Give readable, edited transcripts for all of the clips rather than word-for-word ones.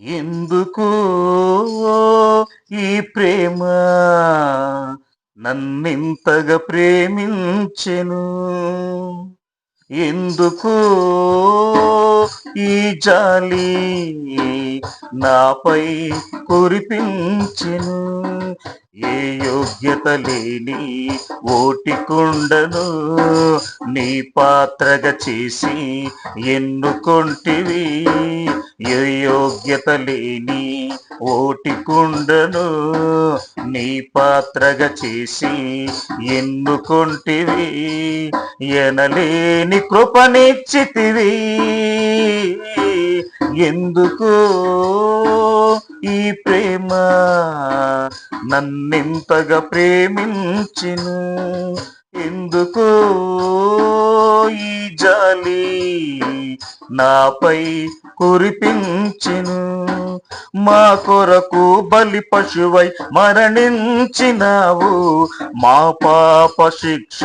ఎందుకో ఈ ప్రేమ నన్నింతగా ప్రేమించెను. ఎందుకో ఈ జాలి నాపై కురిపించెను. ఏ యోగ్యత లేని ఓటికుండను నీ పాత్రగా చేసి ఎన్నుకొంటివి. ఏ యోగ్యత లేని ఓటికుండను నీ పాత్రగా చేసి ఎన్నుకొంటివి. ఎనలేని కృపనిచ్చితివి. ఎందుకో ఈ ప్రేమ నన్నింతగా ప్రేమించెను. ఎందుకో ఈ జాలి నాపై కురిపించెను. మా కొరకు బలి పశువై మరణించినావు. మా పాప శిక్ష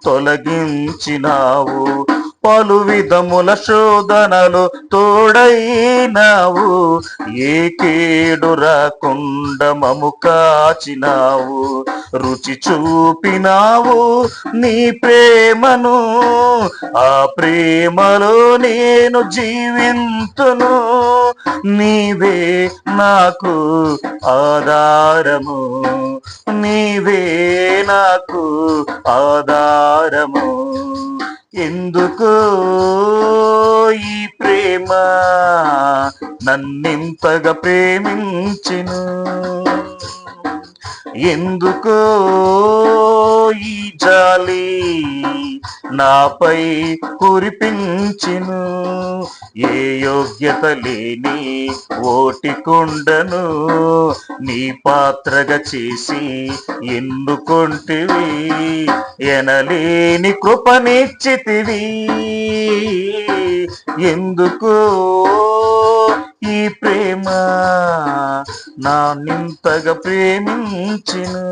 తొలగించినావు. పలు విధముల శోధనలు తోడైనావు. ఏ కేడు రాకుండా మము కాచినావు. రుచి చూపినావు నీ ప్రేమను. ఆ ప్రేమలో నేను జీవింతును. నీవే నాకు ఆధారము. నీవే నాకు ఆధారము. ఎందుకో ఈ ప్రేమ నన్నింతగా ప్రేమించెను. ఎందుకో ఈ జాలి నాపై కురిపించెను. ఏ యోగ్యత లేని ఓటికుండను నీ పాత్రగా చేసి ఎన్నుకొంటివి. ఎనలేని కృపనిచ్చితివి. ఎందుకో ఈ ప్రేమ నా నింతగా ప్రేమించెను.